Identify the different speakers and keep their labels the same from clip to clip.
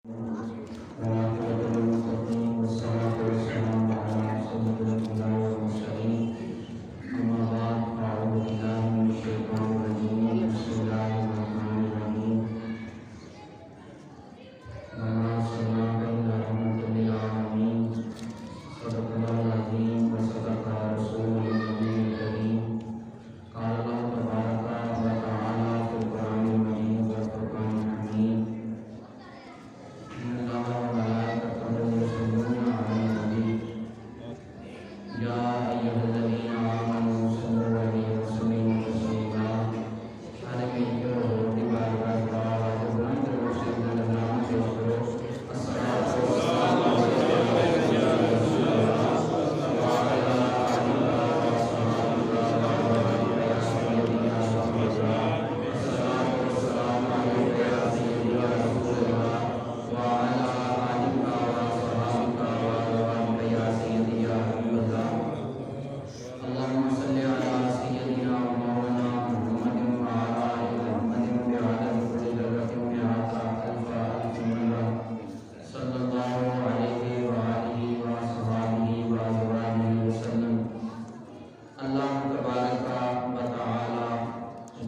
Speaker 1: والعاقبة للمتقين والصلاة والسلام على سيد الأنبياء والمرسلين. أما بعد فأعوذ بالله من الشيطان الرجيم. بسم الله الرحمن الرحيم. وما أرسلناك إلا رحمة للعالمين. صدق الله العظيم وصدق رسوله النبي الكريم. قال الله تبارك وتعالى في القرآن المجيد والفرقان الحميد. إن الله وملائكته يصلون على النبي يا أيها الذين آمنوا صلوا عليه وسلموا تسليما. ہر ایک کی حضور کی بارگاہ میں بلند روشنی کا نظرانہ پیش کرو. الصلاۃ والسلام علیک یا رسول اللہ وعلی آلہ وصحبہ یا سیدی یا رسول اللہ. الصلاۃ والسلام علیک یا سیدی یا رسول اللہ وعلی آلہ وصحبہ یا سیدی یا حبیب اللہ. اللهم صل على سيدنا ومولانا محمد وعلى آل محمد بعدد كل ذرة مئات ألف مرة. صلى الله عليه وآله وصحبه وأزواجه وسلم. اللہ تبارک و تعالی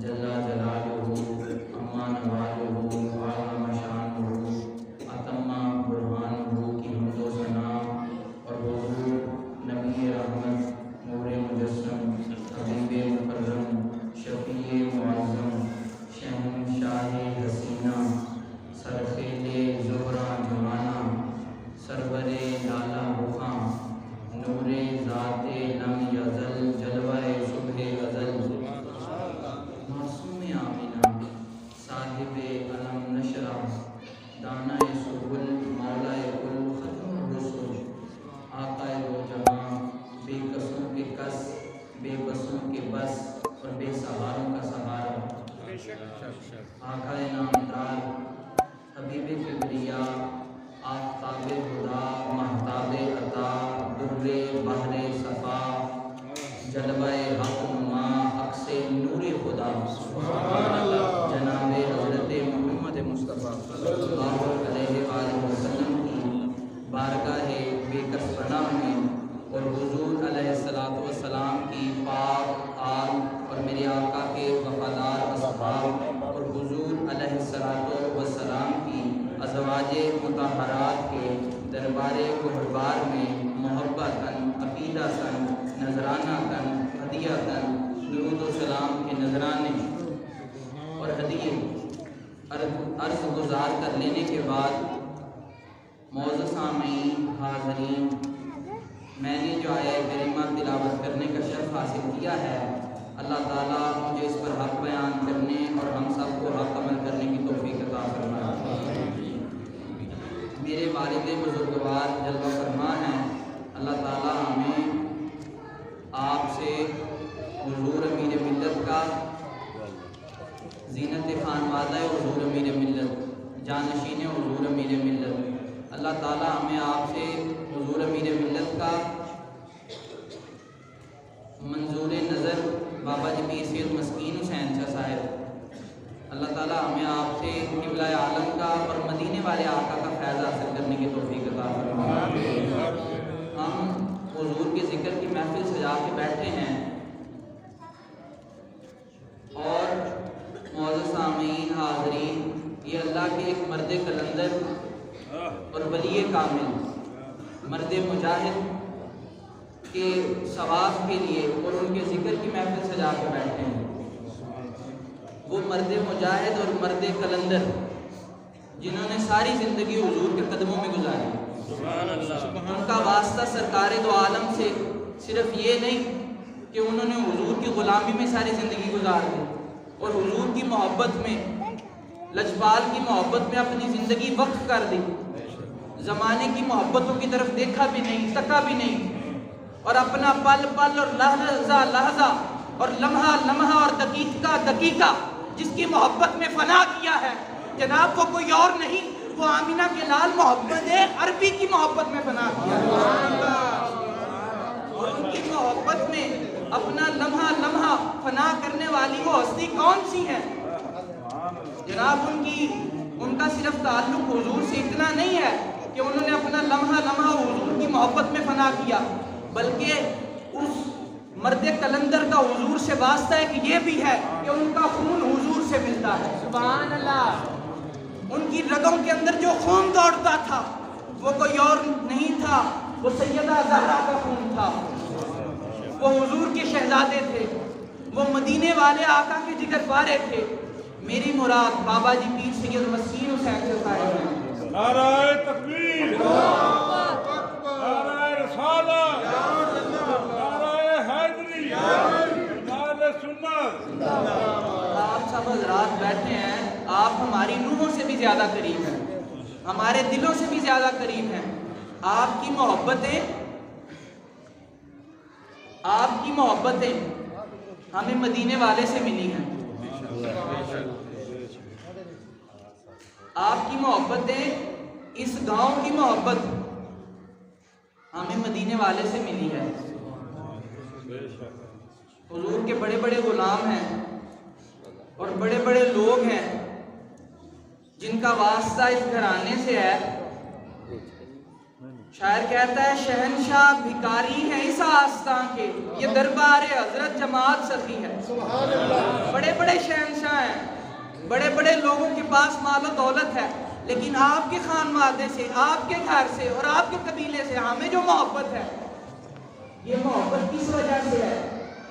Speaker 1: جل جلالہ اما نوالہ وعظم شانہ اتم برہانہ کی حمد و ثنا اور حضور نبی رحمت نور مجسم حبیب مکرم شفیع معظم شہنشاہ حسینہ سرخیل زہرہ جوانہ سرور لالا رخاں نور ذات لم یزل جلوہ صبح ازل معصوم آمینہ صاحب علم نشرہ دانہ سبل مولا کل ختم الرسل آقا دو جہاں بے کسوں کے کس بے بسوں کے بس اور بے سہاروں کا سہارا آقا نامدار حبیب کبریا آفتاب خدا مہتاب عطا در بحر صفا جلوہ حق نما عکس نور خدا جناب حضرت محمد مصطفیٰ صلی اللہ علیہ وآلہ وسلم کی بارگاہ بے کس پناہ میں اور حضور علیہ السلام کی پاک آل اور میرے آقا کے وفادار اصحاب اور حضور علیہ السلام کی ازواج مطہرات کے دربار گہربار میں محبتاً عقیدتاً نذرانہ ہدیتاً درود و سلام کے نذرانے اور ہدیے عرض گزار کر لینے کے بعد معزز سامعین حاضرین، میں نے جو آیہ کریمہ تلاوت کرنے کا شرف حاصل کیا ہے، اللہ تعالیٰ مجھے اس پر حق بیان کرنے اور ہم سب کو حق عمل کرنے کی توفیق عطا فرمائے. میرے والد بزرگوار جلوہ فرما ہیں، اللہ تعالیٰ ہمیں آپ سے حضور امیر ملت کا زینت خانوادہ حضور امیر ملت جانشین حضور امیر ملت، اللہ تعالیٰ ہمیں آپ سے حضور امیر ملت کا منظور نظر بابا جی پیر سید مسکین حسین شاہ صاحب، اللہ تعالیٰ ہمیں آپ سے قبلہ عالم کا اور مدینے والے آقا کا فیض حاصل کرنے کی توفیق عطا فرمائے. ہم حضور کے ذکر کی محفل سجا کے بیٹھے ہیں اور معزز سامعین حاضرین، یہ اللہ کے ایک مرد کلندر اور ولی کامل مرد مجاہد کے ثواب کے لیے اور ان کے ذکر کی محفل سجا کے بیٹھے ہیں. وہ مرد مجاہد اور مرد کلندر جنہوں نے ساری زندگی حضور کے قدموں میں گزاری. ان کا واسطہ سرکار دو عالم سے صرف یہ نہیں کہ انہوں نے حضور کی غلامی میں ساری زندگی گزار دی اور حضور کی محبت میں، لجپال کی محبت میں اپنی زندگی وقف کر دی، زمانے کی محبتوں کی طرف دیکھا بھی نہیں، تکا بھی نہیں، اور اپنا پل پل اور لحظہ لحظہ اور لمحہ لمحہ اور دقیقہ دقیقہ جس کی محبت میں فنا کیا ہے جناب، وہ کوئی اور نہیں، وہ آمینہ کے لال محمد عربی کی محبت میں فنا کیا ہے. اور ان کی محبت میں اپنا لمحہ لمحہ فنا کرنے والی وہ ہستی کون سی ہے جناب؟ ان کی ان کا صرف تعلق حضور سے اتنا نہیں ہے کہ انہوں نے اپنا لمحہ لمحہ حضور کی محبت میں فنا کیا، بلکہ اس مرد کلندر کا حضور سے واسطہ ہے کہ یہ بھی ہے کہ ان کا خون حضور سے ملتا ہے۔ سبحان اللہ۔ ان کی رگوں کے اندر جو خون دوڑتا تھا وہ کوئی اور نہیں تھا، وہ سیدہ زہرا کا خون تھا، وہ حضور کے شہزادے تھے، وہ مدینے والے آقا کے جگر پارے تھے۔ میری مراد بابا جی پیر سید مسکین حسین سے صاحب ہیں۔
Speaker 2: نعرہ تکبیر، نعرہ رسالت، نعرہ حیدری، نعرہ سنت۔
Speaker 1: آپ سب حضرات بیٹھے ہیں، آپ ہماری روحوں سے بھی زیادہ قریب ہیں، ہمارے دلوں سے بھی زیادہ قریب ہیں۔ آپ کی محبتیں ہمیں مدینے والے سے ملی ہیں۔ آپ کی محبتیں، اس گاؤں کی محبت ہمیں مدینے والے سے ملی ہے۔ حضور کے بڑے بڑے غلام ہیں اور بڑے بڑے لوگ ہیں جن کا واسطہ اس گھرانے سے ہے۔ شاعر کہتا ہے شہنشاہ بھکاری ہے اس آستان کے، یہ دربار حضرت جماعت سخی ہے۔ بڑے بڑے شہنشاہ ہیں، بڑے بڑے لوگوں کے پاس مال و دولت ہے، لیکن آپ کے خانوادے سے، آپ کے گھر سے اور آپ کے قبیلے سے ہمیں جو محبت ہے، یہ محبت کس وجہ سے ہے؟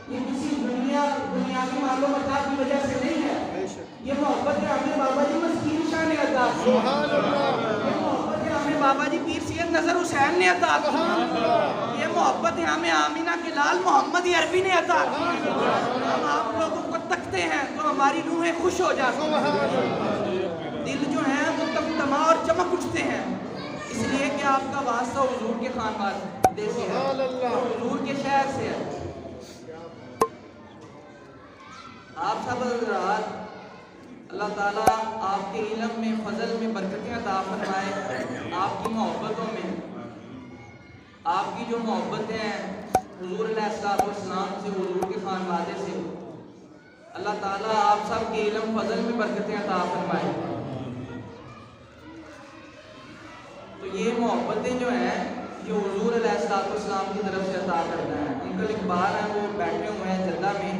Speaker 1: یہ کسی دنیاوی مال و متاع کی وجہ سے نہیں ہے۔ یہ محبت ہے ہمیں بابا جی مسکین شاہ نے عطا کی، یہ محبت ہے ہمیں بابا جی پیر سید نظر حسین نے عطا کی، یہ محبت ہے ہمیں آمینہ کے لال محمد عربی نے عطا کی۔ ہم آپ لوگوں کو تکتے ہیں تو ہماری روحیں خوش ہو جاتی ہیں، دل جو ہیں وہ تمتما اور چمک اٹھتے ہیں، اس لیے کہ آپ کا واسطہ حضور کے خانوادے سے ہے، حضور کے شہر سے ہے۔ آپ سب حضرات، اللہ تعالیٰ آپ کے علم میں، فضل میں برکتیں عطا فرمائے۔ آپ کی محبتوں میں، آپ کی جو محبتیں ہیں حضور علیہ السلام سے، حضور کے خانوادے سے، اللہ تعالیٰ آپ سب کے علم فضل میں برکتیں عطا فرمائے۔ تو یہ محبتیں جو ہیں جو حضور علیہ السلام کی طرف سے عطا کرتا ہے۔ انکل اقبال ہیں، وہ بیٹھے ہوئے ہیں جدہ میں،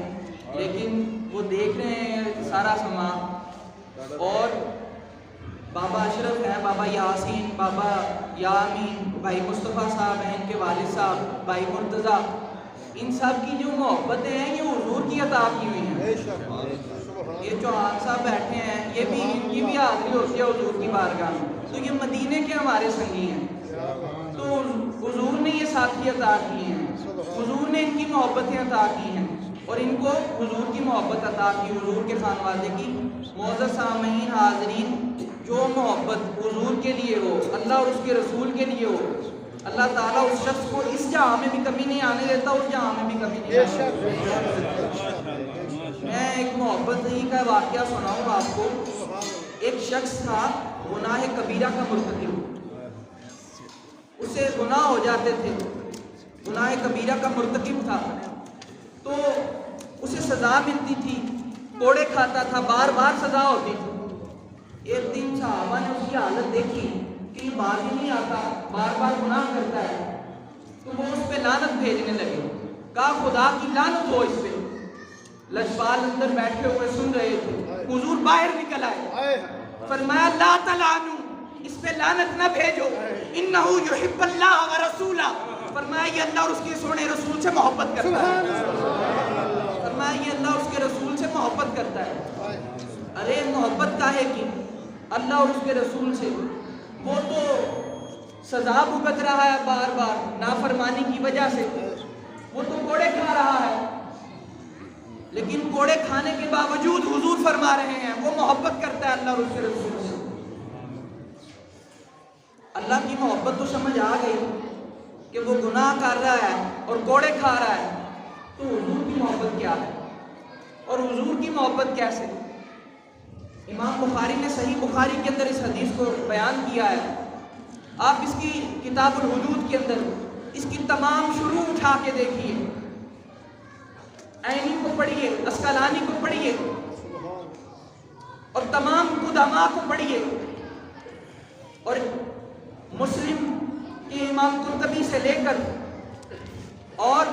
Speaker 1: لیکن وہ دیکھ رہے ہیں سارا سامان، اور بابا اشرف ہیں، بابا یاسین، بابا یامین، بھائی مصطفیٰ صاحب ہیں، ان کے والد صاحب بھائی مرتضیٰ، ان سب کی جو محبتیں ہیں یہ حضور کی عطا کی ہوئی ہیں۔ یہ چوہان صاحب بیٹھے ہیں، یہ بھی، ان کی بھی حاضری ہوتی ہے حضور کی بارگاہ میں، تو یہ مدینے کے ہمارے سنگی ہیں، تو حضور نے یہ ساتھی عطا کیے ہیں، حضور نے ان کی محبتیں عطا کی ہیں، اور ان کو حضور کی محبت عطا کی، حضور کے خانوادے کی۔ معزز سامعین، حاضرین، جو محبت حضور کے لیے ہو، اللہ اور اس کے رسول کے لیے ہو، اللہ تعالیٰ اس شخص کو اس جہاں میں بھی کمی نہیں آنے دیتا، اس جہاں میں بھی کمی نہیں آنے دیتا۔ میں ایک محبت ہی کا واقعہ سناؤں گا آپ کو۔ ایک شخص تھا گناہ کبیرہ کا مرتکب، اسے گناہ ہو جاتے تھے، گناہ کبیرہ کا مرتکب تھا، تو اسے سزا ملتی تھی، کوڑے کھاتا تھا، بار بار سزا ہوتی تھی۔ ایک دن صحابہ نے اس کی حالت دیکھی کہ یہ باز ہی نہیں آتا، بار بار گناہ کرتا ہے، تو وہ اس پہ لعنت بھیجنے لگے، کہا خدا کی لعنت ہو اس پہ۔ لجپال اندر بیٹھے ہوئے سن رہے تھے، حضور باہر نکل آئے، فرمایا لا تلعنوا، اس پہ لعنت نہ بھیجو، انہ یحب اللہ ورسولہ، فرمایا یہ اللہ اور اس کے سونے رسول سے محبت کرتا ہے، فرمایا یہ اللہ اور اس کے رسول سے محبت کرتا ہے۔ ارے محبت کاہے کی؟ اللہ اور اس کے رسول سے، وہ تو سزا بھگت رہا ہے بار بار نافرمانی کی وجہ سے، وہ تو کوڑے کھا رہا ہے، لیکن کوڑے کھانے کے باوجود حضور فرما رہے ہیں وہ محبت کرتا ہے اللہ اور اس کے رسول سے۔ اللہ کی محبت تو سمجھ آ گئی کہ وہ گناہ کر رہا ہے اور کوڑے کھا رہا ہے، تو حضور کی محبت کیا ہے اور حضور کی محبت کیسے؟ امام بخاری نے صحیح بخاری کے اندر اس حدیث کو بیان کیا ہے۔ آپ اس کی کتاب الحدود کے اندر اس کی تمام شروع اٹھا کے دیکھیے، عینی کو پڑھیے، اسقلانی کو پڑھیے، اور تمام قداماء کو پڑھیے، اور مسلم کے امام قرطبی سے لے کر اور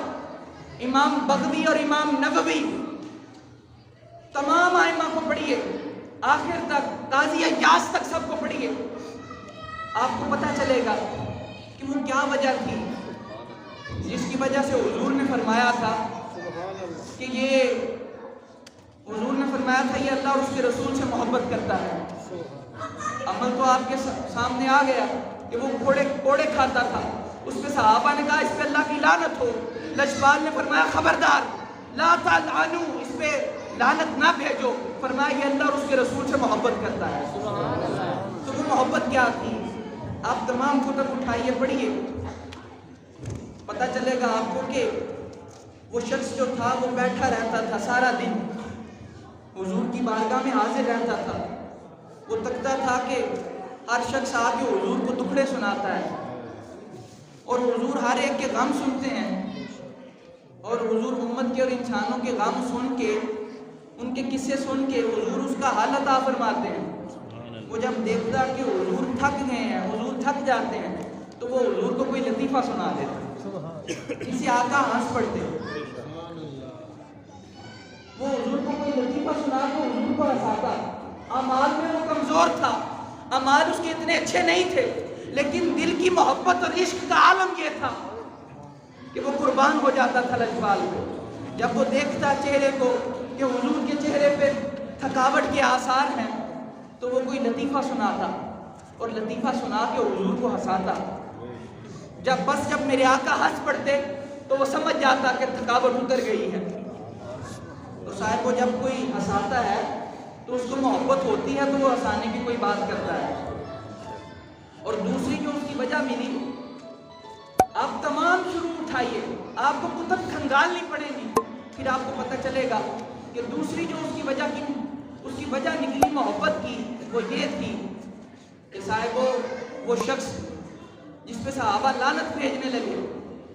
Speaker 1: امام بغوی اور امام نووی تمام ائمہ کو پڑھیے، آخر تک قاضی عیاض تک سب کو پڑھیے، آپ کو پتہ چلے گا کہ وہ کیا وجہ تھی جس کی وجہ سے حضور نے فرمایا تھا کہ حضور نے فرمایا تھا یہ اللہ اور اس کے رسول سے محبت کرتا ہے۔ عمل تو آپ کے سامنے آ گیا کہ وہ کوڑے کھاتا تھا، اس پہ صحابہ نے کہا اس پہ اللہ کی لعنت ہو، لجپال نے فرمایا خبردار لا تلعنو، اس پہ لعنت نہ بھیجو، فرمایا یہ اللہ اور اس کے رسول سے محبت کرتا ہے۔ تو وہ محبت کیا تھی؟ آپ تمام کتب اٹھائیے، پڑھیے، پتہ چلے گا آپ کو کہ وہ شخص جو تھا وہ بیٹھا رہتا تھا سارا دن، حضور کی بارگاہ میں حاضر رہتا تھا، وہ تکتا تھا کہ ہر شخص آ کے حضور کو دکھڑے سناتا ہے، اور حضور ہر ایک کے غم سنتے ہیں، اور حضور امت کے اور انسانوں کے غم سن کے، ان کے قصے سن کے حضور اس کا حال عطا فرماتے ہیں۔ وہ جب دیکھتا کہ حضور تھک گئے ہیں، حضور تھک جاتے ہیں، تو وہ حضور کو کوئی لطیفہ سنا دیتا، کسی آقا ہنس پڑتے، وہ حضور کو کوئی لطیفہ سنا کے حضور کو ہنساتا۔ اعمال میں وہ کمزور تھا، اعمال اس کے اتنے اچھے نہیں تھے، لیکن دل کی محبت اور عشق کا عالم یہ تھا کہ وہ قربان ہو جاتا تھا لجپال پہ۔ جب وہ دیکھتا چہرے کو کہ حضور کے چہرے پہ تھکاوٹ کے آثار ہیں، تو وہ کوئی لطیفہ سناتا، اور لطیفہ سنا کے حضور کو ہنساتا۔ جب میرے آقا ہنس پڑتے تو وہ سمجھ جاتا کہ تھکاوٹ اتر گئی ہے۔ تو صاحب کو جب کوئی ہنساتا ہے تو اس کو محبت ہوتی ہے، تو وہ ہنسانے کی کوئی بات کرتا ہے۔ اور دوسری جو اس کی وجہ ملی، آپ تمام شروع اٹھائیے، آپ کو کتب کھنگالنی پڑے گی، پھر آپ کو پتہ چلے گا کہ دوسری جو اس کی وجہ نکلی محبت کی، وہ یہ تھی کہ صاحب وہ شخص جس پہ صحابہ لعنت بھیجنے لگے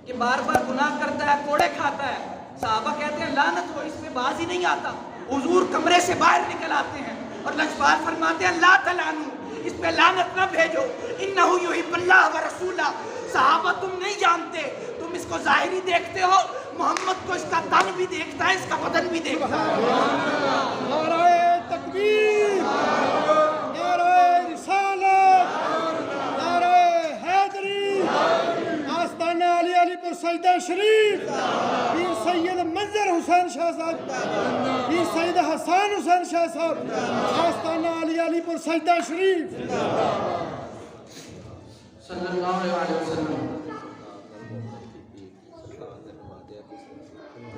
Speaker 1: کہ بار بار گناہ کرتا ہے، کوڑے کھاتا ہے، صحابہ کہتے ہیں لعنت ہو، اس پہ باز ہی نہیں آتا، حضور کمرے سے باہر نکل آتے ہیں اور لجپال فرماتے ہیں لا تلعنو، اس پہ لعنت نہ بھیجو، انہ یحب اللہ ورسولہ۔ صحابہ تم نہیں جانتے، تم اس کو ظاہری دیکھتے ہو، محمد کو اس کا تن بھی دیکھتا ہے، اس کا بدن بھی دیکھتا ہے۔
Speaker 3: نعرہ تکبیر، نعرہ رسالت، نعرہ حیدری، آستانہ علی پور سجدہ شریف، پیر سید منظر حسین شاہ صاحب، پیر سید حسان حسین شاہ صاحب، آستانہ علی پور سجدہ شریف۔
Speaker 1: صلی اللہ علیہ وسلم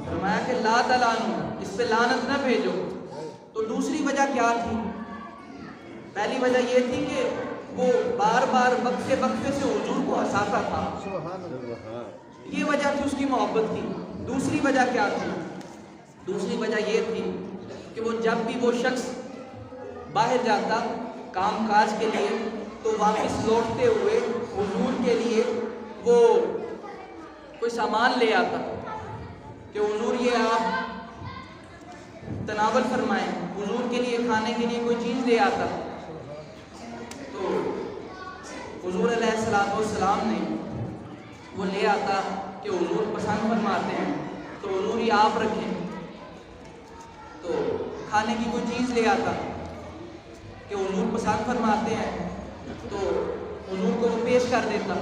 Speaker 1: فرمایا کہ لا تلعنو، اس پہ لعنت نہ بھیجو۔ تو دوسری وجہ کیا تھی؟ پہلی وجہ یہ تھی کہ وہ بار بار وقفے سے حضور کو ہنساتا تھا، یہ وجہ تھی اس کی محبت کی۔ دوسری وجہ کیا تھی؟ دوسری وجہ یہ تھی کہ وہ جب بھی وہ شخص باہر جاتا کام کاج کے لیے، تو واپس لوٹتے ہوئے حضور کے لیے وہ کوئی سامان لے آتا کہ حضور یہ آپ تناول فرمائیں، حضور کے لیے کھانے کے لیے کوئی چیز لے آتا۔ تو حضور علیہ السلام نے وہ لے آتا کہ حضور پسند فرماتے ہیں، تو حضور یہ آپ رکھیں۔ تو کھانے کی کوئی چیز لے آتا کہ حضور پسند فرماتے ہیں، تو حضور کو وہ پیش کر دیتا۔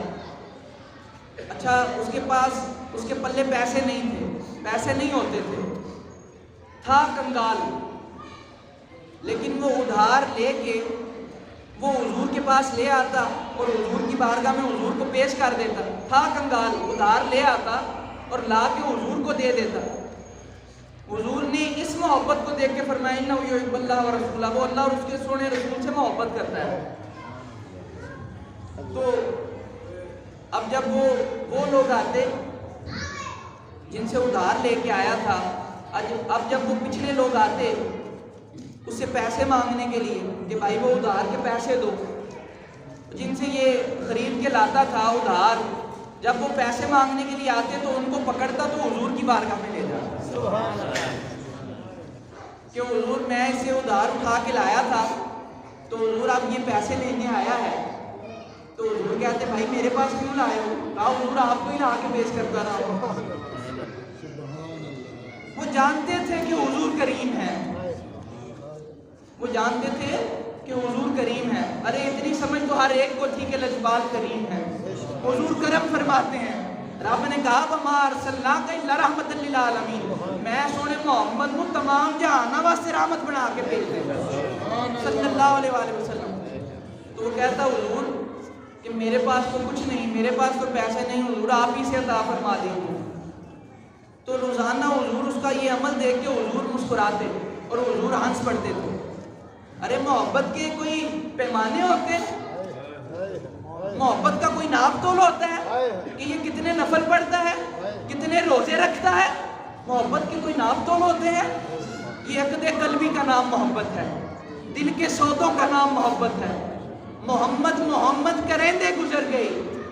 Speaker 1: اچھا اس کے پاس اس کے پلے پیسے نہیں تھے، پیسے نہیں ہوتے تھے، تھا کنگال، لیکن وہ ادھار لے کے وہ حضور کے پاس لے آتا اور حضور کی بارگاہ میں حضور کو پیش کر دیتا۔ تھا کنگال، ادھار لے آتا اور لا کے حضور کو دے دیتا۔ حضور نے اس محبت کو دیکھ کے فرمایا انہ یحب اللہ ورسولہ، وہ اللہ اور اس کے سونے رسول سے محبت کرتا ہے۔ تو اب جب وہ لوگ آتے جن سے ادھار لے کے آیا تھا، اب جب وہ پچھلے لوگ آتے اس سے پیسے مانگنے کے لیے کہ بھائی وہ ادھار کے پیسے دو، جن سے یہ خرید کے لاتا تھا ادھار، جب وہ پیسے مانگنے کے لیے آتے تو ان کو پکڑتا تو حضور کی بارگاہ میں لے جاتا۔ کہ حضور میں اسے ادھار اٹھا کے لایا تھا، تو حضور اب یہ پیسے لینے آیا ہے۔ تو حضور کہتے بھائی میرے پاس کیوں لائے ہو؟ کہا حضور آپ کو ہی لا کے پیش کرتا رہا ہوں۔ وہ جانتے تھے کہ حضور کریم ہے، وہ جانتے تھے کہ حضور کریم ہے۔ ارے اتنی سمجھ تو ہر ایک کو تھی کہ لجپال کریم ہے، حضور کرم فرماتے ہیں۔ رب نے کہا وَمَا أَرْسَلْنَاكَ إِلَّا رَحْمَةً لِّلْعَالَمِينَ، میں سونے محمد کو تمام جہانوں واسطے رحمت بنا کے بھیج دے صلی اللہ علیہ وآلہ وسلم۔ تو وہ کہتا حضور کہ میرے پاس تو کچھ نہیں، میرے پاس تو پیسے نہیں، حضور آپ ہی سے عطا فرما دیجیے۔ تو روزانہ حضور اس کا یہ عمل دیکھ کے حضور مسکراتے اور حضور ہنس پڑتے تھے۔ ارے محبت کے کوئی پیمانے ہوتے ہیں؟ محبت کا کوئی ناپ تول ہوتا ہے کہ یہ کتنے نفل پڑھتا ہے، کتنے روزے رکھتا ہے؟ محبت کے کوئی ناپ تول ہوتے ہیں؟ یہ عقد قلبی کا نام محبت ہے، دل کے سودوں کا نام محبت ہے۔ محمد محمد کریں دے گزر گئی،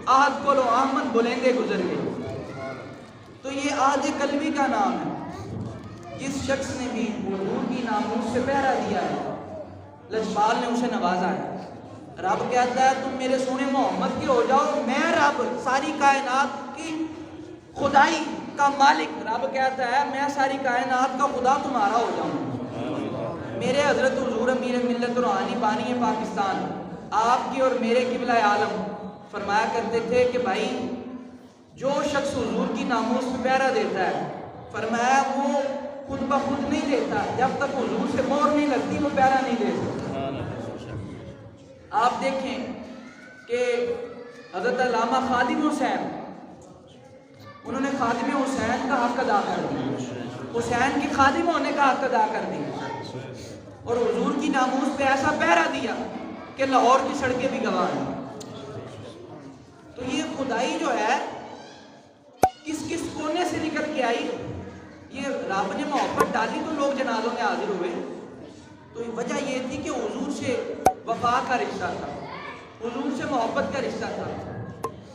Speaker 1: آہد کولو احمد بلندے گزر گئی۔ تو یہ عہد قلبی کا نام ہے۔ جس شخص نے بھی حضور کی ناموس سے پہرا دیا ہے، لجپال نے اسے نوازا ہے۔ رب کہتا ہے تم میرے سونے محمد کے ہو جاؤ، میں رب ساری کائنات کی خدائی کا مالک، رب کہتا ہے میں ساری کائنات کا خدا تمہارا ہو جاؤں۔ میرے حضرت حضور امیر ملت روحانی بانی پاکستان، آپ کی اور میرے قبلہ عالم فرمایا کرتے تھے کہ بھائی جو شخص حضور کی ناموس پہ پہرا دیتا ہے، فرمایا وہ خود بخود نہیں دیتا، جب تک حضور سے مہر نہیں لگتی وہ پہرا نہیں دے سکتا۔ آپ دیکھیں کہ حضرت علامہ خادم حسین، انہوں نے خادم حسین کا حق ادا کر دیا، حسین کے خادم ہونے کا حق ادا کر دیا، اور حضور کی ناموس پہ ایسا پہرا دیا کہ لاہور کی سڑکیں بھی گواہ ہیں۔ تو یہ خدائی جو ہے کس کس کونے سے نکل کے آئی؟ یہ رب نے محبت ڈالی تو لوگ جنازوں میں حاضر ہوئے۔ تو وجہ یہ تھی کہ حضور سے وفا کا رشتہ تھا، حضور سے محبت کا رشتہ تھا۔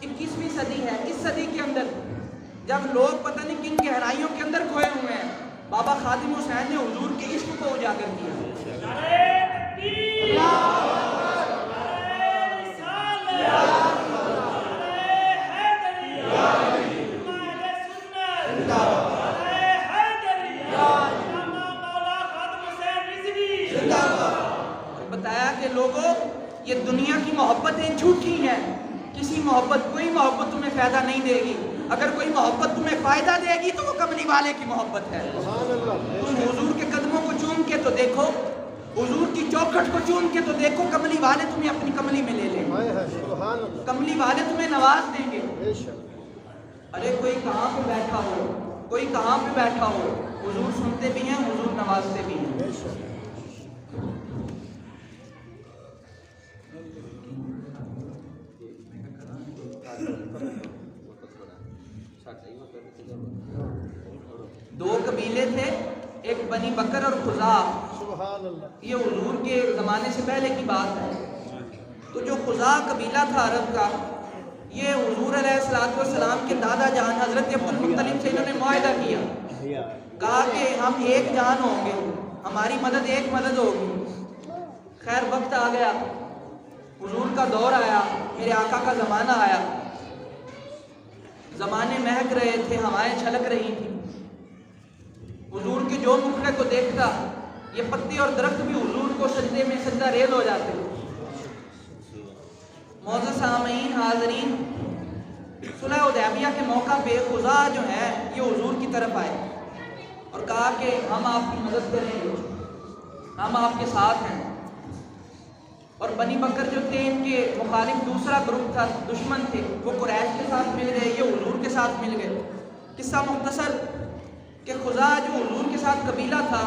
Speaker 1: 21ویں صدی ہے، اس صدی کے اندر جب لوگ پتہ نہیں کن گہرائیوں کے اندر کھوئے ہوئے ہیں، بابا خادم حسین نے حضور کے عشق کو اجاگر کیا۔ بتایا کہ لوگوں یہ دنیا کی محبتیں جھوٹی ہیں، کسی محبت کوئی محبت تمہیں فائدہ نہیں دے گی، اگر کوئی محبت تمہیں فائدہ دے گی تو وہ کملی والے کی محبت ہے۔ تم حضور کے قدموں کو چوم کے تو دیکھو، حضور کی چوکھٹ کو چوم کے تو دیکھو، کملی والے تمہیں اپنی کملی میں لے لیں گے، کملی والے تمہیں نواز دیں گے۔ ارے کوئی کہاں پہ بیٹھا ہو، کوئی کہاں پہ بیٹھا ہو، حضور سنتے بھی ہیں، حضور نوازتے بھی ہیں۔ دو قبیلے تھے، ایک بنی بکر اور خزاع، یہ حضور کے زمانے سے پہلے کی بات ہے۔ تو جو خزاع قبیلہ تھا عرب کا، یہ حضور علیہ السلام کے دادا جان حضرت عبدالمطلب سے انہوں نے معاہدہ کیا، کہا کہ ہم ایک جان ہوں گے، ہماری مدد ایک مدد ہوگی۔ خیر وقت آ گیا، حضور کا دور آیا، میرے آقا کا زمانہ آیا، زمانے مہک رہے تھے، ہوائیں چھلک رہی تھیں۔ حضور کے جو مخلے کو دیکھتا، یہ پتے اور درخت بھی حضور کو سجدے میں سجدہ ریز ہو جاتے۔ معزز سامعین حاضرین، صلح حدیبیہ کے موقع پہ خزاع جو ہیں یہ حضور کی طرف آئے اور کہا کہ ہم آپ کی مدد کریں گے، ہم آپ کے ساتھ ہیں۔ اور بنی بکر جو تھے ان کے مخالف دوسرا گروپ تھا، دشمن تھے، وہ قریش کے ساتھ مل گئے، یہ حضور کے ساتھ مل گئے۔ قصہ مختصر کہ خزاع جو حضور کے ساتھ قبیلہ تھا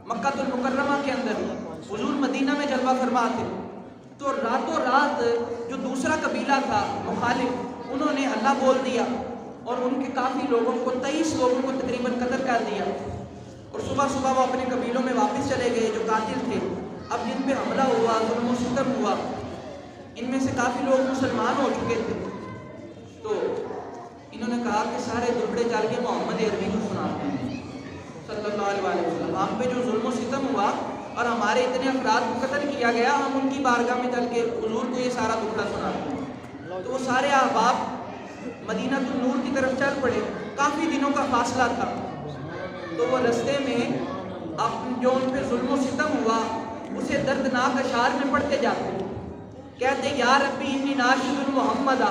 Speaker 1: مکہ المکرمہ کے اندر، حضور مدینہ میں جلوہ فرما تھے، تو راتوں رات جو دوسرا قبیلہ تھا مخالف، انہوں نے حلہ بول دیا اور ان کے کافی لوگوں کو 23 لوگوں کو تقریباً قتل کر دیا، اور صبح صبح وہ اپنے قبیلوں میں واپس چلے گئے جو قاتل تھے۔ اب جن پہ حملہ ہوا، ظلم و ستم ہوا، ان میں سے کافی لوگ مسلمان ہو چکے تھے، تو انہوں نے کہا کہ سارے دبڑے چل کے محمد عربی کو سناتے ہیں۔ صلی اللہ علیہ وسلم، ہم پہ جو ظلم و ستم ہوا اور ہمارے اتنے افراد کو قتل کیا گیا، ہم ان کی بارگاہ میں چل کے حضور کو یہ سارا دکھڑا سناتے ہیں۔ تو وہ سارے احباب مدینہ النور کی طرف چل پڑے، کافی دنوں کا فاصلہ تھا، تو وہ رستے میں جو ان پہ ظلم و ستم ہوا اسے دردناک اشعار میں پڑھتے جاتے، کہتے یا ربی انی ناشد محمدا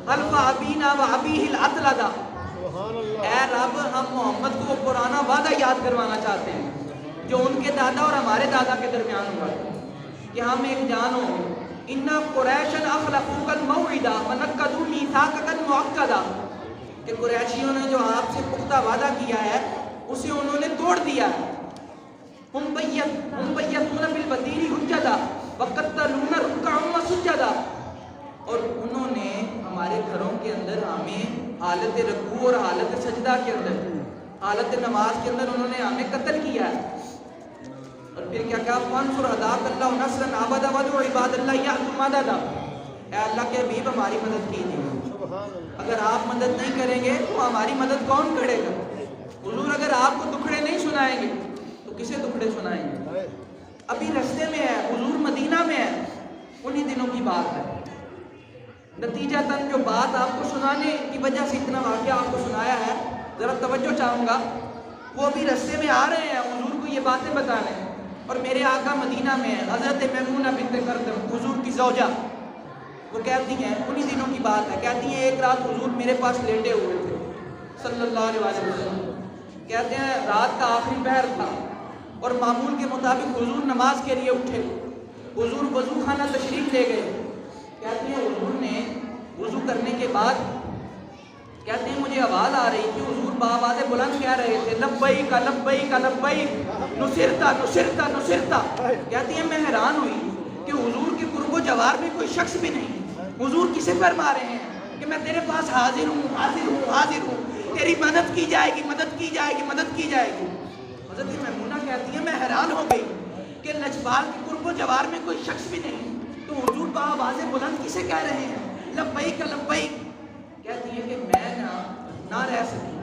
Speaker 1: خلف ابینا و ابیہ العتلدا، اے رب ہم محمد کو وہ پرانا وعدہ یاد کروانا چاہتے ہیں جو ان کے دادا اور ہمارے دادا کے درمیان ہوا کہ ہم ایک جانو اِنَّ قُرَيْشًا أَخْلَفُوكَ الْمَوْعِدَ وَنَقَّضُوا مِيثَاقَكَ الْمُعَقَّدَ، کہ قریشیوں نے جو آپ سے پختہ وعدہ کیا ہے اسے انہوں نے توڑ دیا ہے۔ ہم بیتون بالبدیل حجدا وقتلون رکعا وسجدا، اور انہوں نے ہمارے گھروں کے اندر ہمیں حالت رکوع اور حالت سجدہ کے اندر، حالت نماز کے اندر انہوں نے ہمیں قتل کیا ہے۔ اور پھر کیا کہا فانصر ہداک اللہ نصرا عبدا ودعو عباد اللہ یأتوا مددا، اے اللہ کے حبیب ہماری مدد کیجیے، اگر آپ مدد نہیں کریں گے تو ہماری مدد کون کرے گا؟ حضور اگر آپ کو دکھڑے نہیں سنائیں گے تو کسے دکھڑے سنائیں گے؟ ابھی رستے میں ہے، حضور مدینہ میں ہے، انہی دنوں کی بات ہے۔ نتیجہ تن جو بات آپ کو سنانے کی وجہ سے اتنا واقعہ آپ کو سنایا ہے، ذرا توجہ چاہوں گا، وہ ابھی رستے میں آ رہے ہیں حضور کو یہ باتیں بتانے، اور میرے آقا مدینہ میں ہے، حضرت میمونہ بنت کردم حضور کی زوجہ، وہ کہتی ہیں انہی دنوں کی بات ہے، کہتی ہیں ایک رات حضور میرے پاس لیٹے ہوئے تھے صلی اللہ علیہ وسلم، کہتے ہیں رات کا آخری پہر تھا اور معمول کے مطابق حضور نماز کے لیے اٹھے، حضور وضو خانہ تشریف لے گئے، کہتے ہیں حضور نے وضو کرنے کے بعد کہتے ہیں مجھے آواز آ رہی تھی، حضور بآواز بلند کہہ رہے تھے لبیک لبیک لبیک نصرتا نصرتا نصرتا، کہتی ہیں میں حیران ہوئی کہ حضور کے قرب و جوار میں کوئی شخص بھی نہیں، حضور کسے فرما رہے ہیں کہ میں تیرے پاس حاضر ہوں حاضر ہوں حاضر ہوں، تیری مدد کی جائے گی مدد کی جائے گی مدد کی جائے گی۔ حضرت میمونہ کہتی ہیں میں حیران ہو گئی کہ لجپال کے قرب و جوار میں کوئی شخص بھی نہیں، تو حضور بآواز بلند کسے کہہ رہے ہیں لبیک لبیک؟ کہتی ہے کہ میں نہ رہ سکی،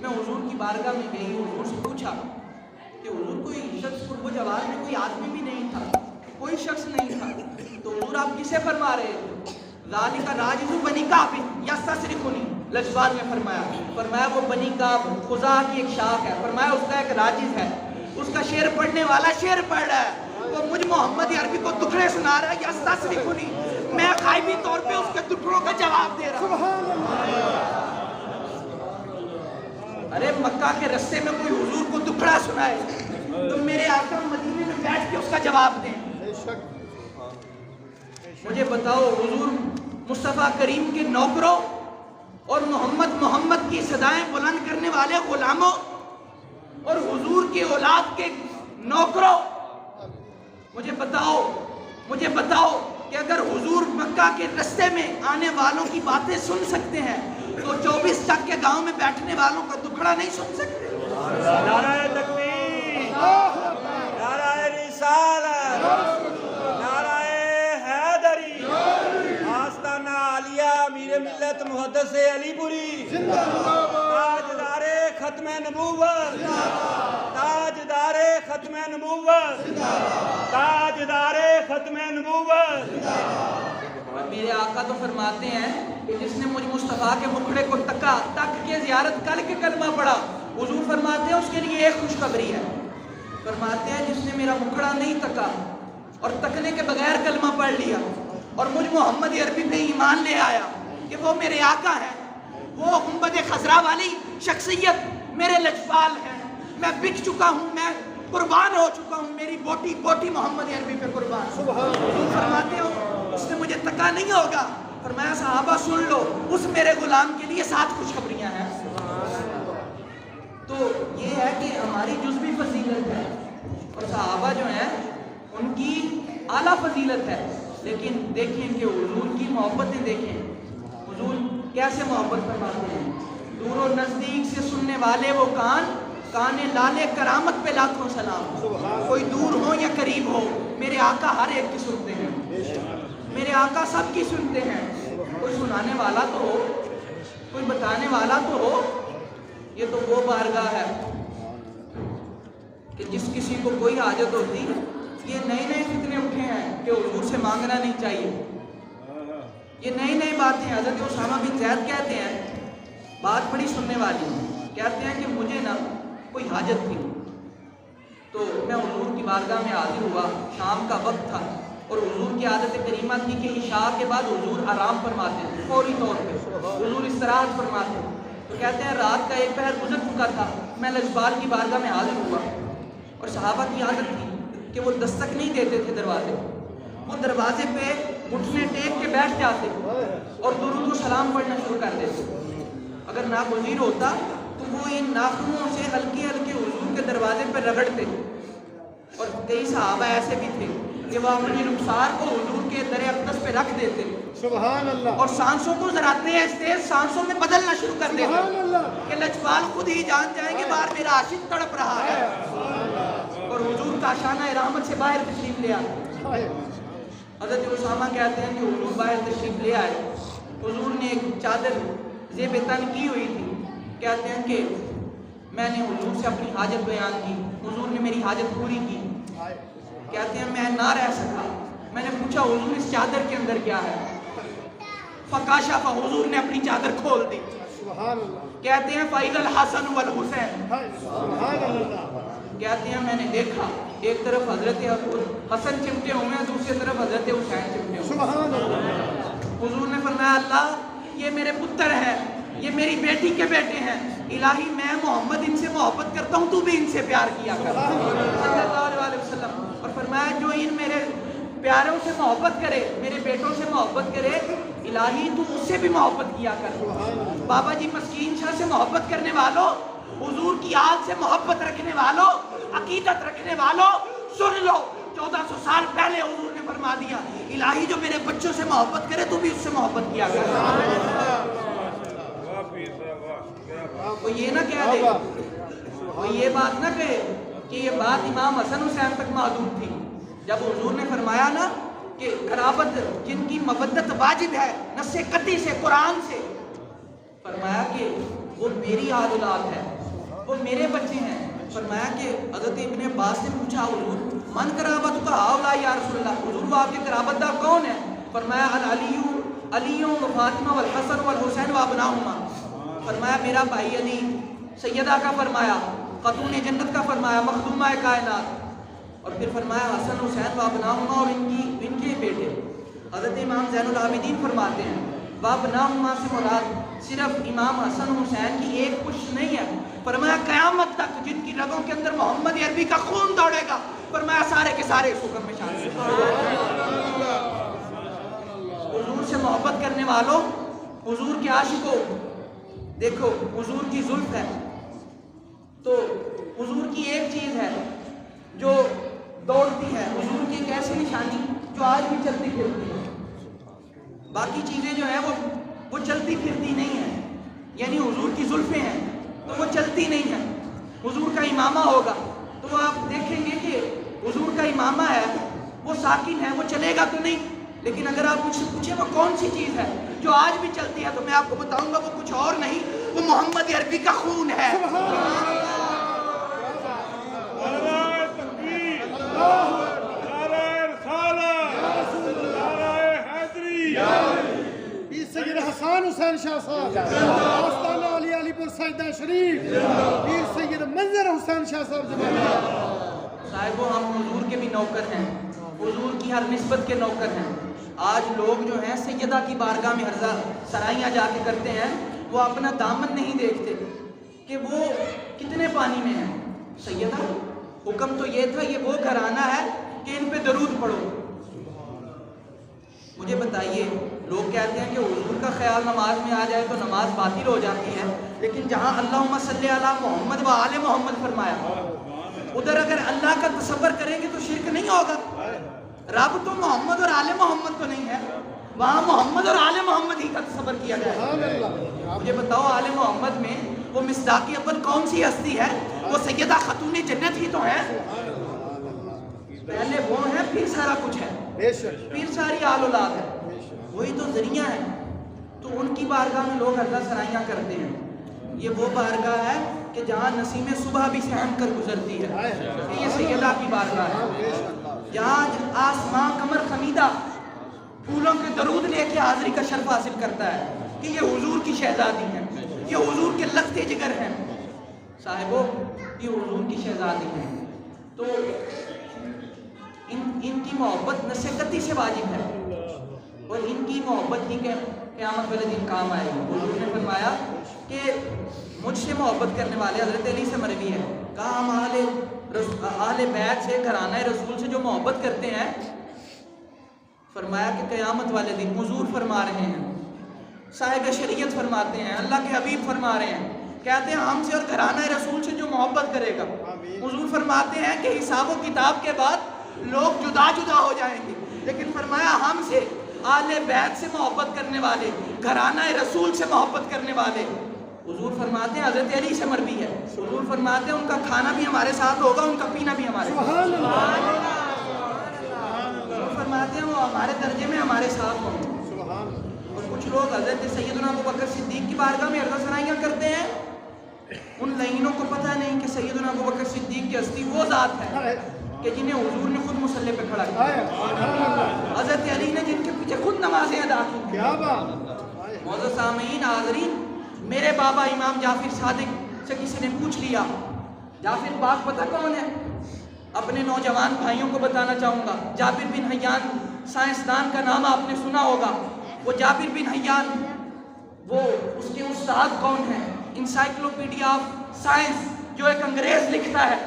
Speaker 1: میں حضور کی بارگاہ میں گئی، حضور سے پوچھا کہ حضور کوئی شخص قرب و جوار میں کوئی آدمی بھی نہیں تھا، کوئی شخص نہیں تھا، تو حضور آپ کسے فرما رہے تھے؟ ذالک راجز بنی کعب یستصرخنی، لجپال نے فرمایا وہ بنی کعب خزاع کی ایک شاخ ہے، فرمایا اس کا ایک راجز ہے، اس کا شعر پڑھنے والا شعر پڑھ رہا ہے، وہ مجھ محمد عربی کو دکھڑے سنا رہا ہے یستصرخنی، میں غائبی طور پہ اس کے دکھڑوں کا جواب دے رہا ہوں۔ ارے مکہ کے رستے میں کوئی حضور کو دکھڑا سنائے تو میرے آقا مدینے میں بیٹھ کے اس کا جواب دیں۔ مجھے بتاؤ حضور مصطفیٰ کریم کے نوکروں اور محمد کی صدائیں بلند کرنے والے غلاموں اور حضور کی اولاد کے نوکروں، مجھے بتاؤ کہ اگر حضور مکہ کے رستے میں آنے والوں کی باتیں سن سکتے ہیں تو 24 تک کے گاؤں میں بیٹھنے والوں کا دکھڑا نہیں سن سکتے؟
Speaker 2: نعرہ تکبیر، نعرہ رسالت، نعرہ حیدری، آستانہ عالیہ امیر ملت محدث علی پوری، تاجدار ختم نبوت، تاجدار ختم نبوت، تاجدار ختم نبوت۔
Speaker 1: اور میرے آقا تو فرماتے ہیں کہ جس نے مجھ مصطفیٰ کے مکھڑے کو تک کے زیارت کر کے کلمہ پڑھا، حضور فرماتے ہیں اس کے لیے ایک خوشخبری ہے، فرماتے ہیں جس نے میرا مکھڑا نہیں تکا اور تکنے کے بغیر کلمہ پڑھ لیا اور مجھ محمد عربی پہ ایمان لے آیا کہ وہ میرے آقا ہیں، وہ گنبد خضرا والی شخصیت میرے لجپال ہیں، میں بک چکا ہوں، میں قربان ہو چکا ہوں، میری بوٹی بوٹی محمد عربی پہ قربان۔ حضور فرماتے ہو اس نے مجھے تکا نہیں ہوگا، فرمایا صحابہ سن لو اس میرے غلام کے لیے 7 خوشخبریاں ہیں۔ تو یہ ہے کہ ہماری جزوی فضیلت ہے اور صحابہ جو ہیں ان کی اعلیٰ فضیلت ہے، لیکن دیکھیں کہ حضور کی محبتیں دیکھیں، حضور کیسے محبت فرماتے ہیں، دور و نزدیک سے سننے والے وہ کان لالے کرامت پہ لاکھوں سلام، کوئی دور ہو یا قریب ہو میرے آقا ہر ایک کی سنتے ہیں، میرے آقا سب کی سنتے ہیں، کوئی سنانے والا تو ہو، کوئی بتانے والا تو ہو، یہ تو وہ بارگاہ ہے کہ جس کسی کو کوئی حاجت ہوتی یہ نئے نئے فتنے اٹھے ہیں کہ حضور سے مانگنا نہیں چاہیے. یہ نئی نئی باتیں حضرت اسامہ بن زید کہتے ہیں, بات بڑی سننے والی ہے. کہتے ہیں کہ مجھے نا کوئی حاجت تھی تو میں حضور کی بارگاہ میں حاضر ہوا. شام کا وقت تھا اور حضور کی عادت کریمہ تھی کہ عشاء کے بعد حضور آرام فرماتے تھے فوری طور پہ, حضور استراحت فرماتے تھے. تو کہتے ہیں رات کا ایک پہر گزر چکا تھا, میں لجپال کی بارگاہ میں حاضر ہوا اور صحابہ کی عادت تھی کہ وہ دستک نہیں دیتے تھے دروازے, وہ دروازے پہ گھٹنے ٹیک کے بیٹھ جاتے اور درود و سلام پڑھنا شروع کر دیتے. اگر ناگزیر ہوتا تو وہ ان ناخنوں سے ہلکے ہلکے حضور کے دروازے پہ رگڑتے. اور کئی صحابہ ایسے بھی تھے کہ وہ اپنی رخسار کو حضور کے در اقدس پہ رکھ دیتے,
Speaker 3: سبحان اللہ,
Speaker 1: اور سانسوں کو ذرا تیز تیز سانسوں میں بدلنا شروع کر دیتے
Speaker 3: سبحان اللہ,
Speaker 1: کہ لجپال خود ہی جان جائیں گے باہر میرا عاشق تڑپ رہا ہے. اور حضور کا شانہ رحمت سے باہر تشریف لے آئے. حضرت اسامہ کہتے ہیں کہ حضور باہر تشریف لے آئے. حضور نے ایک چادر زیب تن کی ہوئی تھی. کہتے ہیں کہ میں نے حضور سے اپنی حاجت بیان کی, حضور نے میری حاجت پوری کی. کہتے ہیں میں نہ رہ سکا, میں نے پوچھا حضور اس چادر کے اندر کیا ہے؟ فکاشف, حضور نے اپنی چادر کھول دی.
Speaker 3: سبحان اللہ,
Speaker 1: کہتے ہیں فَإِذَا الْحَسَنُ وَالْحُسَيْنُ,
Speaker 3: سبحان اللہ,
Speaker 1: کہتے ہیں میں نے دیکھا ایک طرف حضرت حسن چمٹے ہوئے ہیں, دوسری طرف حضرت حسین چمٹے ہوئے ہیں.
Speaker 3: سبحان اللہ,
Speaker 1: حضور نے فرمایا اللہ یہ میرے پتر ہیں, یہ میری بیٹی کے بیٹے ہیں, الہی میں محمد ان سے محبت کرتا ہوں, تو بھی ان سے پیار کیا کر صلی اللہ علیہ وسلم. اور فرمایا جو ان میرے پیاروں سے محبت کرے, میرے بیٹوں سے محبت کرے, الہی تو اس سے بھی محبت کیا کر. بابا جی مسکین شاہ سے محبت کرنے والوں, حضور کی آل سے محبت رکھنے والوں, عقیدت رکھنے والوں, سن لو 1400 سال پہلے حضور نے فرما دیا الہی جو میرے بچوں سے محبت کرے تو بھی اس سے محبت کیا کر. وہ یہ نہ کہہ دے, وہ یہ بات نہ کہے کہ یہ بات امام حسن حسین تک محدود تھی. جب حضور نے فرمایا نا کہ قرابت جن کی مودت واجب ہے نص قطعی سے قرآن سے, فرمایا کہ وہ میری اولاد ہے, وہ میرے بچے ہیں. فرمایا کہ حضرت ابن عباس نے پوچھا حضور من قرابت کا ہاؤلا یا رسول اللہ, حضور وہ آپ کے قرابت دار کون ہے؟ فرمایا علی و فاطمہ والحسن والحسین وابناہما. فرمایا میرا بھائی علی, سیدہ کا فرمایا, خاتون جنت کا فرمایا, مخدومہ کائنات. اور پھر فرمایا حسن حسین وابناہما, اور ان کے بیٹے. حضرت امام زین العابدین فرماتے ہیں وابناہما سے مراد صرف امام حسن حسین کی ایک پشت نہیں ہے. فرمایا قیامت تک جن کی رگوں کے اندر محمد عربی کا خون دوڑے گا, فرمایا سارے کے سارے اس حکم میں شامل ہیں. حضور سے محبت کرنے والوں, حضور کے عاشقوں, دیکھو حضور کی زلف ہے تو حضور کی ایک چیز ہے جو دوڑتی ہے, حضور کی ایک ایسی نشانی جو آج بھی چلتی پھرتی ہے. باقی چیزیں جو ہیں وہ چلتی پھرتی نہیں ہیں, یعنی حضور کی زلفیں ہیں تو وہ چلتی نہیں ہیں. حضور کا امامہ ہوگا تو آپ دیکھیں گے کہ حضور کا امامہ ہے وہ ساکن ہے, وہ چلے گا تو نہیں, لیکن اگر آپ مجھ سے پوچھیں وہ کون سی چیز ہے جو آج بھی چلتی ہے تو میں آپ کو بتاؤں گا وہ کچھ اور نہیں, وہ محمد عربی کا خون ہے.
Speaker 3: سید حسن حسین شاہ صاحب, آستانہ علی علی پور سجدہ شریف, پیر سید منظر حسین شاہ صاحب.
Speaker 1: صاحبوں ہم حضور کے بھی نوکر ہیں, حضور کی ہر نسبت کے نوکر ہیں. آج لوگ جو ہیں سیدہ کی بارگاہ میں عرضہ سرائیاں جا کے کرتے ہیں, وہ اپنا دامن نہیں دیکھتے کہ وہ کتنے پانی میں ہیں. سیدہ حکم تو یہ تھا, یہ وہ گھرانہ ہے کہ ان پہ درود پڑھو. مجھے بتائیے, لوگ کہتے ہیں کہ حضور کا خیال نماز میں آ جائے تو نماز باطل ہو جاتی ہے, لیکن جہاں اللہم صلی علی محمد و آل محمد فرمایا, ادھر اگر اللہ کا تصور کریں گے تو شرک نہیں ہوگا. رب تو محمد اور آل محمد تو نہیں ہے, وہاں محمد اور آل محمد ہی کا تصور کیا جائے. مجھے بتاؤ آل محمد میں وہ مصداق اول کون سی ہستی ہے؟ وہ سیدہ خاتون جنت ہی تو ہے. پہلے وہ ہیں پھر سارا کچھ ہے, پھر ساری آل اولاد ہے, وہی تو ذریعہ ہے. تو ان کی بارگاہ میں لوگ عرضہ سرائیاں کرتے ہیں. یہ وہ بارگاہ ہے کہ جہاں نسیم صبح بھی سہم کر گزرتی ہے، یہ سیدہ کی بارگاہ ہے، جہاں آسمان قمر خمیدہ پھولوں کے درود لے کے حاضری کا شرف حاصل کرتا ہے کہ یہ حضور کی شہزادی ہیں، یہ حضور کے لخت جگر ہیں، صاحبو یہ حضور کی شہزادی ہیں۔ تو ان کی محبت نصیحتی سے واجب ہے، اور ان کی محبت ہی کہ قیامت والے دن کام آئے گی۔ حضور نے فرمایا کہ مجھ سے محبت کرنے والے، حضرت علی سے مروی ہے، کہا ہم اہل بیت سے، گھرانہ رسول سے جو محبت کرتے ہیں، فرمایا کہ قیامت والے دن حضور فرما رہے ہیں، صاحب شریعت فرماتے ہیں، اللہ کے حبیب فرما رہے ہیں، کہتے ہیں ہم سے اور گھرانہ رسول سے جو محبت کرے گا، حضور فرماتے ہیں کہ حساب و کتاب کے بعد لوگ جدا جدا ہو جائیں گے، لیکن فرمایا ہم سے، آل بیت سے محبت کرنے والے، گھرانہ رسول سے محبت کرنے والے، حضور فرماتے ہیں، حضرت علی سے مروی ہے، حضور فرماتے ہیں ان کا کھانا بھی ہمارے ساتھ ہوگا، ان کا پینا بھی ہمارے ساتھ، حضور فرماتے ہیں وہ ہمارے درجے میں ہمارے ساتھ ہوں گے۔ اور کچھ لوگ حضرت سیدنا ابوبکر صدیق کی بارگاہ میں عرض ثنائیاں کرتے ہیں، ان لعینوں کو پتہ نہیں کہ سیدنا ابوبکر صدیق کی ہستی وہ ذات ہے کہ جنہیں حضور نے خود مصلی پہ کھڑا کیا، حضرت علی نے جن کے پیچھے خود نمازیں ادا کی۔ معزز سامعین حاضرین، میرے بابا امام جعفر صادق سے کسی نے پوچھ لیا، جعفر پاک پتہ کون ہے؟ اپنے نوجوان بھائیوں کو بتانا چاہوں گا، جابر بن حیان سائنسدان کا نام آپ نے سنا ہوگا، وہ جابر بن حیان، وہ اس کے استاد کون ہیں؟ انسائکلوپیڈیا آف سائنس جو ایک انگریز لکھتا ہے،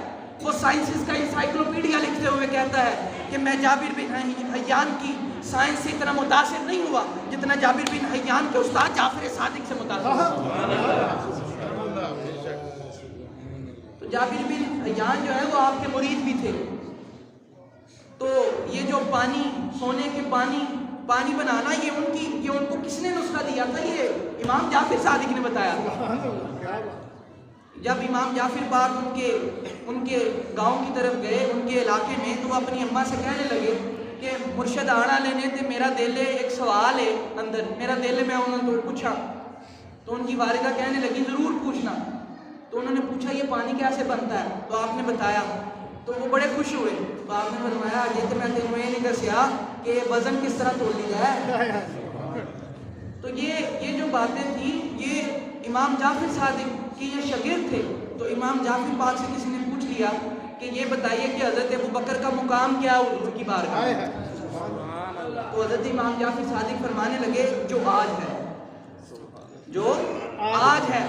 Speaker 1: وہ سائنسز کا انسائکلوپیڈیا لکھتے ہوئے کہتا ہے کہ میں جابر بن حیان کی سائنس سے اتنا متاثر نہیں ہوا جتنا جابر بن حیان کے استاد جعفر صادق سے متاثر ہوا۔ تو جابر بن حیان جو ہے وہ آپ کے مرید بھی تھے، تو یہ جو پانی، سونے کے پانی بنانا، یہ ان کو کس نے نسخہ دیا تھا؟ یہ امام جعفر صادق نے بتایا تھا۔ جب امام جعفر پاک ان کے گاؤں کی طرف گئے، ان کے علاقے میں، تو وہ اپنی اماں سے کہنے لگے کہ مرشد آنا لینے تے میرا دل ایک سوال ہے اندر، میرا دل میں انہوں نے پوچھا، تو ان کی والدہ کہنے لگی ضرور پوچھنا۔ تو انہوں نے پوچھا یہ پانی کیسے بنتا ہے؟ تو آپ نے بتایا، تو وہ بڑے خوش ہوئے، تو آپ نے فرمایا یہ تو میں تینوں یہ نہیں دسیا کہ وزن کس طرح تول لی جائے۔ تو یہ جو باتیں تھیں، یہ امام جعفر صادق کہ یہ شاگرد تھے، تو امام جعفر پاک سے کسی نے پوچھ لیا کہ یہ بتائیے کہ حضرت ابوبکر کا مقام کیا حضور کی بارگاہ میں؟ تو حضرت امام جعفر صادق فرمانے لگے جو آج ہے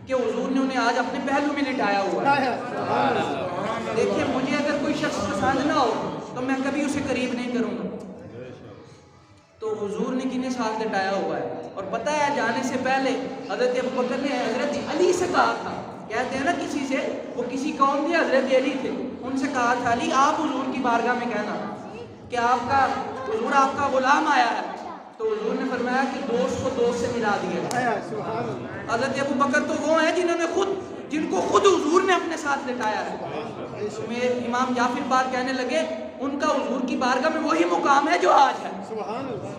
Speaker 1: کہ حضور نے انہیں آج اپنے پہلو میں لٹایا ہوا ہے۔ دیکھیں مجھے اگر کوئی شخص پسند نہ ہو تو میں کبھی اسے قریب نہیں کروں گا، تو حضور نے کنہیں ساتھ لٹایا ہوا ہے۔ اور پتہ ہے جانے سے پہلے حضرت ابوبکر نے حضرت علی سے کہا تھا، کہتے ہیں نا کسی سے، وہ کسی قوم تھے، حضرت علی تھے، ان سے کہا تھا علی آپ حضور کی بارگاہ میں کہنا کہ حضور آپ کا غلام آیا ہے، تو حضور نے فرمایا کہ دوست کو دوست سے ملا دیا۔ حضرت ابوبکر تو وہ ہیں جن کو خود حضور نے اپنے ساتھ لٹایا ہے۔ تو میں امام جعفر پاک کہنے لگے ان کا حضور کی بارگاہ میں وہی مقام ہے جو آج ہے،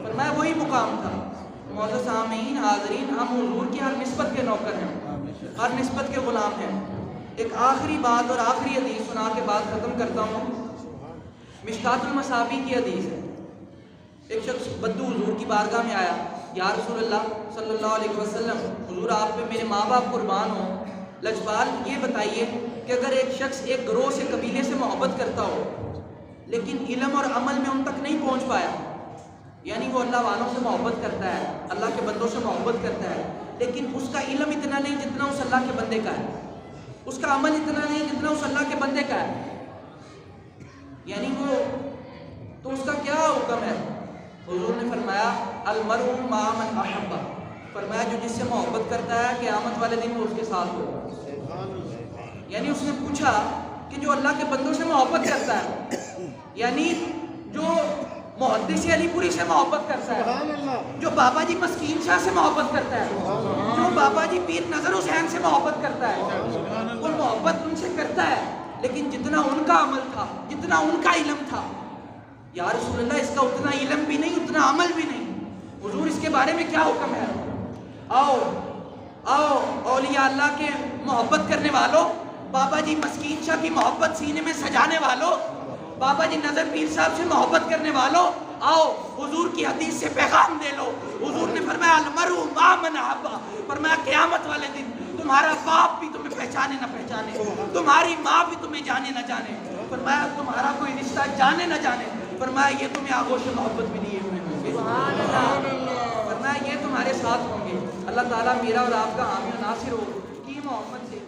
Speaker 1: فرمایا وہی مقام تھا۔ معزز سامعین حاضرین، ہم حضور کی ہر نسبت کے نوکر ہیں، ہر نسبت کے غلام ہیں۔ ایک آخری بات اور آخری حدیث سنا کے بعد ختم کرتا ہوں۔ مشکات المصابیح کی حدیث ہے، ایک شخص بدو حضور کی بارگاہ میں آیا، یا رسول اللہ صلی اللہ علیہ وسلم، حضور آپ پہ میرے ماں باپ قربان ہوں، لجپال یہ بتائیے کہ اگر ایک شخص ایک گروہ سے، قبیلے سے محبت کرتا ہو لیکن علم اور عمل میں ان تک نہیں پہنچ پایا، یعنی وہ اللہ والوں سے محبت کرتا ہے، اللہ کے بندوں سے محبت کرتا ہے، لیکن اس کا علم اتنا نہیں جتنا اس اللہ کے بندے کا ہے، اس کا عمل اتنا نہیں جتنا اس اللہ کے بندے کا ہے، یعنی وہ تو اس کا کیا حکم ہے؟ حضور نے فرمایا المرء مع من احب، فرمایا جو جس سے محبت کرتا ہے قیامت والے دن وہ اس کے ساتھ ہوگا۔ یعنی اس نے پوچھا کہ جو اللہ کے بندوں سے محبت کرتا ہے، یعنی جو محدث علی پوری سے محبت کرتا ہے، جو بابا جی مسکین شاہ سے محبت کرتا ہے، جو بابا جی پیر نظر حسین سے محبت کرتا ہے، وہ محبت ان سے کرتا ہے، لیکن جتنا ان کا عمل تھا، جتنا ان کا علم تھا، یا رسول اللہ اس کا اتنا علم بھی نہیں، اتنا عمل بھی نہیں، حضور اس کے بارے میں کیا حکم ہے؟ آؤ آؤ اولیاء اللہ کے محبت کرنے والوں، بابا جی مسکین شاہ کی محبت سینے میں سجانے والوں، بابا جی نظر پیر صاحب سے محبت کرنے والوں، آؤ حضور کی حدیث سے پیغام دے لو۔ حضور نے فرمایا المرء مع من احب، فرمایا قیامت والے دن تمہارا باپ بھی تمہیں پہچانے نہ پہچانے، تمہاری ماں بھی تمہیں جانے نہ جانے، فرمایا تمہارا کوئی رشتہ جانے نہ جانے، فرمایا یہ تمہیں آغوش محبت بھی دیے ہوئے ہوں گے، فرمایا یہ تمہارے ساتھ ہوں گے۔ اللہ تعالیٰ میرا اور آپ کا حامی و ناصر ہو کی محمد سے